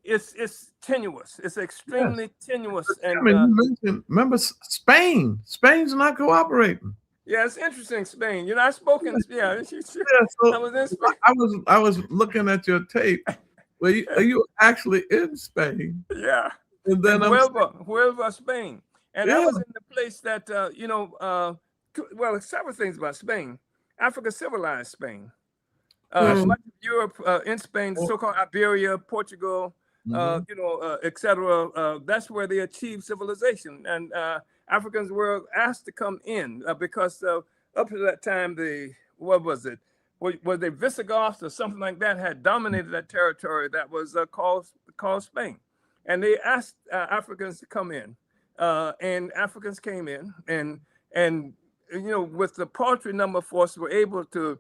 it's tenuous. It's extremely tenuous. And you mentioned, remember Spain? Spain's not cooperating. Yeah, it's interesting, Spain. I spoke in So I was in Spain. I was looking at your tape. Well, are you actually in Spain? Yeah. And then Huelva, Spain. And I was in the place that, several things about Spain. Africa civilized Spain. Much of Europe in Spain, the so-called Iberia, Portugal, etc. That's where they achieved civilization. And Africans were asked to come in because up to that time, was the Visigoths or something like that had dominated that territory that was called Spain. And they asked Africans to come in, and Africans came in, and with the paltry number of force, were able to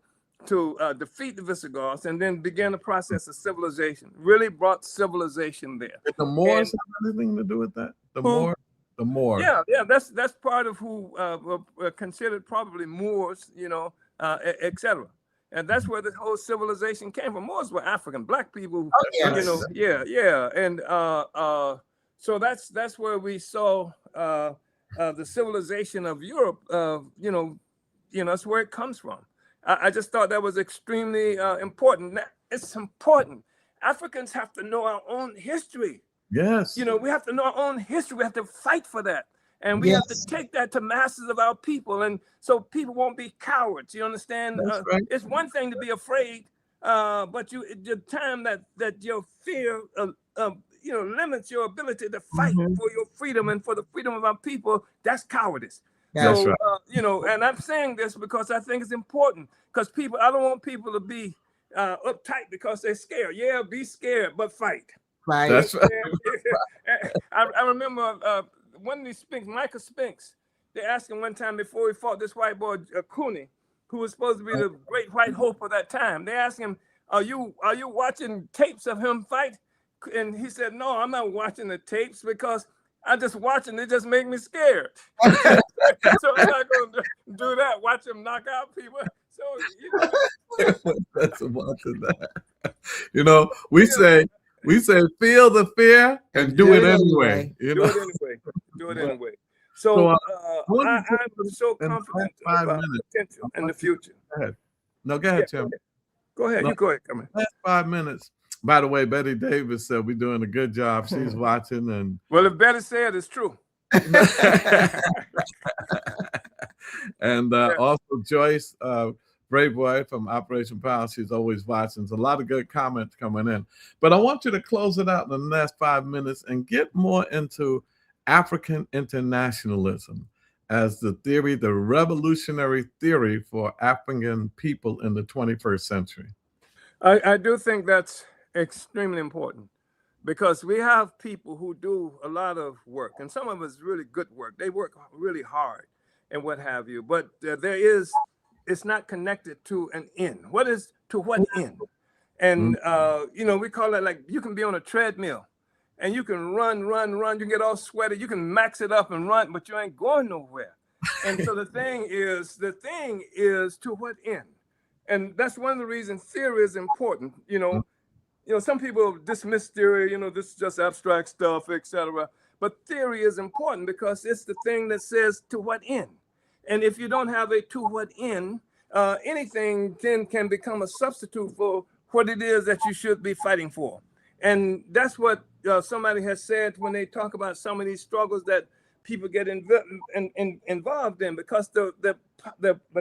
defeat the Visigoths and then began the process of civilization. Really brought civilization there. Did the Moors have anything to do with that? The Moors. Yeah, that's part of who were considered probably Moors, etc. And that's where the whole civilization came from. Moors were African, black people. And so that's where we saw the civilization of Europe. That's where it comes from. I just thought that was extremely important. It's important. Africans have to know our own history. Yes. We have to know our own history. We have to fight for that. And we have to take that to masses of our people. And so people won't be cowards. You understand? Right. It's one thing to be afraid, but the time that your fear limits your ability to fight for your freedom and for the freedom of our people, that's cowardice. That's right. right. And I'm saying this because I think it's important, because I don't want people to be uptight because they're scared. Yeah, be scared, but fight. Right. That's right. I remember one of these Spinks, Michael Spinks, they asked him one time before he fought this white boy, Cooney, who was supposed to be the great white hope of that time. They asked him, are you watching tapes of him fight? And he said, no, I'm not watching the tapes, because I just watching it just make me scared. So I'm not going to do that. Watch him knock out people. So that's watching that. You know, we say feel the fear and do it anyway. You know? Do it anyway. So I'm so confident about potential in the future. Go ahead. No, go ahead, Chairman. Go ahead. You go ahead. Come in. Last 5 minutes. By the way, Betty Davis said we're doing a good job. She's watching, and well, if Betty said it's true. And also Joyce Brave Boy from Operation Power. She's always watching. There's a lot of good comments coming in. But I want you to close it out in the last 5 minutes and get more into African internationalism as the theory, the revolutionary theory for African people in the 21st century. I do think that's extremely important, because we have people who do a lot of work, and some of us really good work. They work really hard and what have you, but it's not connected to an end. What is to what end? And you know, we call it, like, you can be on a treadmill and you can run, you get all sweaty, you can max it up and run, but you ain't going nowhere. And so the thing is to what end? And that's one of the reasons theory is important. You know, some people dismiss theory, you know, this is just abstract stuff, etc. But theory is important because it's the thing that says to what end. And if you don't have a to what end, anything then can become a substitute for what it is that you should be fighting for. And that's what somebody has said when they talk about some of these struggles that people get involved in, because the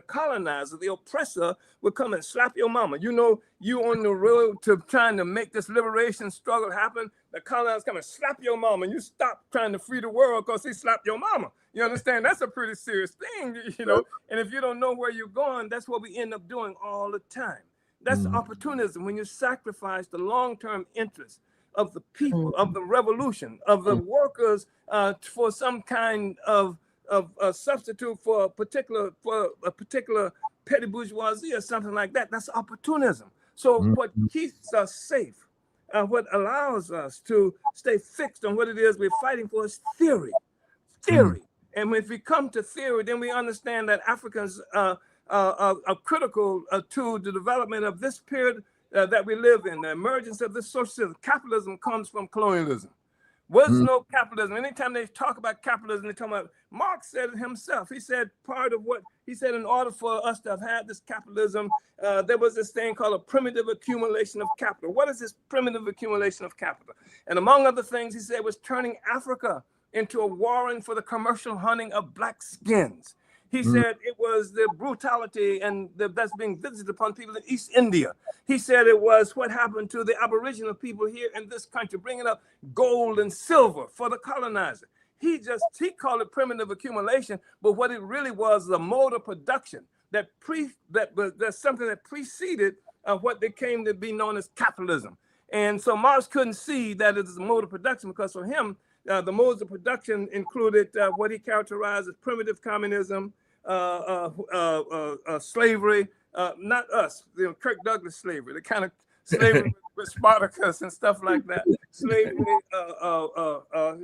colonizer, the oppressor, will come and slap your mama. You know, you on the road to trying to make this liberation struggle happen, the colonizer come and slap your mama, and you stop trying to free the world because he slapped your mama. You understand? That's a pretty serious thing, you know. And if you don't know where you're going, that's what we end up doing all the time. That's opportunism, when you sacrifice the long-term interests of the people, of the revolution, of the workers, for some kind of a substitute for a particular petty bourgeoisie or something like that. That's opportunism. So what keeps us safe, what allows us to stay fixed on what it is we're fighting for, is theory. And if we come to theory, then we understand that Africans are critical to the development of this period that we live in. The emergence of this social system. Capitalism comes from colonialism. Was no capitalism. Anytime they talk about capitalism, they talk about, Marx said it himself. He said part of what he said, in order for us to have had this capitalism, there was this thing called a primitive accumulation of capital. What is this primitive accumulation of capital? And among other things, he said, was turning Africa into a warren for the commercial hunting of black skins. He said it was the brutality and that's being visited upon people in East India. He said it was what happened to the Aboriginal people here in this country, bringing up gold and silver for the colonizer. He called it primitive accumulation, but what it really was a mode of production that's something that preceded what they came to be known as capitalism. And so Marx couldn't see that it was a mode of production, because for him, the modes of production included what he characterized as primitive communism, slavery, not us, Kirk Douglas slavery, the kind of slavery with Spartacus and stuff like that. Slavery,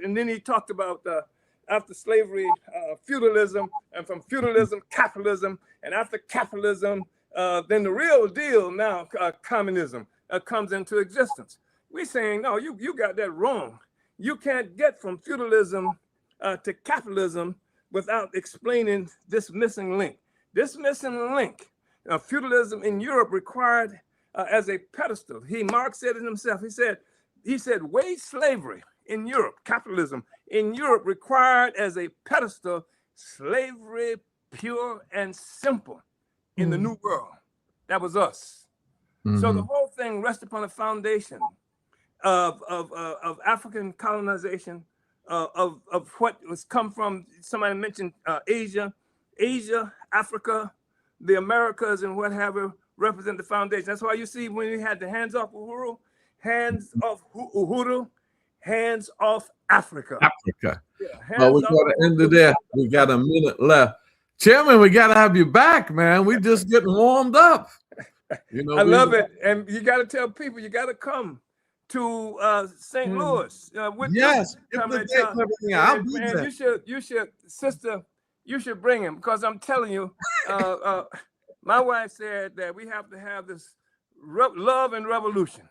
and then he talked about after slavery, feudalism, and from feudalism, capitalism, and after capitalism, then the real deal now, communism, comes into existence. We're saying, no, you got that wrong. You can't get from feudalism to capitalism without explaining this missing link. This missing link, feudalism in Europe required as a pedestal. Marx said it himself. He said wage slavery in Europe, capitalism in Europe required as a pedestal slavery pure and simple in the New World. That was us. So the whole thing rests upon a foundation of African colonization, of what was come from, somebody mentioned Asia, Africa, the Americas, and what have you, represent the foundation. That's why you see when we had the hands off Uhuru, hands off Uhuru, hands off Africa. Yeah, well, we got to end it there. We got a minute left. Chairman, we got to have you back, man. We just getting warmed up. You know, I love it. And you got to tell people, you got to come to St. Louis. With Yes, you get the coming, date and everything. I'll be and there. you should, sister, you should bring him, because I'm telling you, my wife said that we have to have this love and revolution.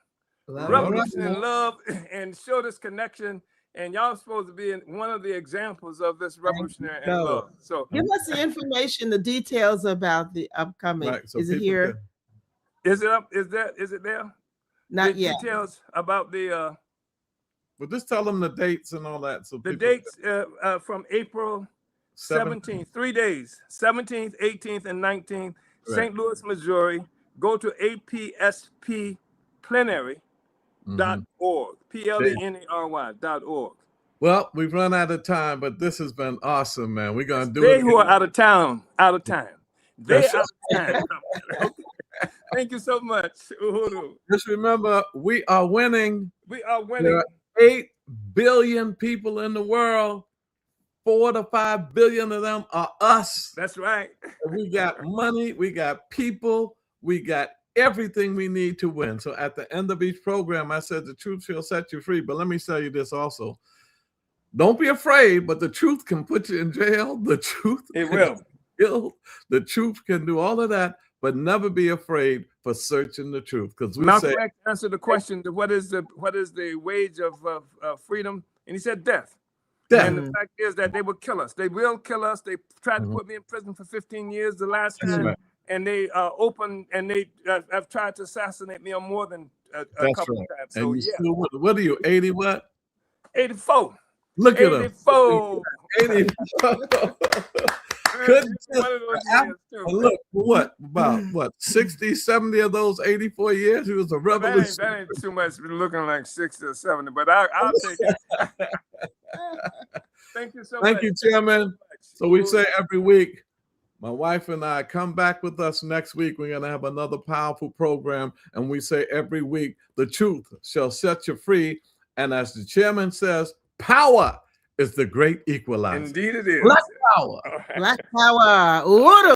Revolution and love, and show this connection. And y'all supposed to be one of the examples of this revolutionary and love. So give us the information, the details about the upcoming. Right, so is it people here? Is it up? Is it there? Not the yet. Details about the But just tell them the dates and all that. So the people dates from April 17th, 3 days, 17th, 18th, and 19th, Right. St. Louis, Missouri. Go to apsplenary.org, PLENERY.org. Well, we've run out of time, but this has been awesome, man. We're gonna do They it. who are out of time. They That's out of time. Okay. Thank you so much, Uhuru. Just remember, we are winning. We are winning. There are 8 billion people in the world. 4 to 5 billion of them are us. That's right. We got money, we got people, we got everything we need to win. So at the end of each program, I said the truth shall set you free. But let me tell you this also. Don't be afraid, but the truth can put you in jail. The truth will. The truth can do all of that, but never be afraid for searching the truth. Because we Malcolm say, X answered the question: what is the wage of freedom? And he said death. Death. And the fact is that they will kill us. They will kill us. They tried to put me in prison for 15 years the last time, right. and they have tried to assassinate me on more than a couple of times. So And you yeah, still, what are you, 80 what? 84. Look at him. 84. 84. Couldn't look, what, 60, 70 of those 84 years? He was a revolution. That ain't too much, looking like 60 or 70, but I'll take it. Thank you so much. Thank you, Chairman. So we say every week, my wife and I, come back with us next week. We're going to have another powerful program. And we say every week, the truth shall set you free. And as the chairman says, power is the great equalizer. Indeed it is. Black power. Black power. Uhuru.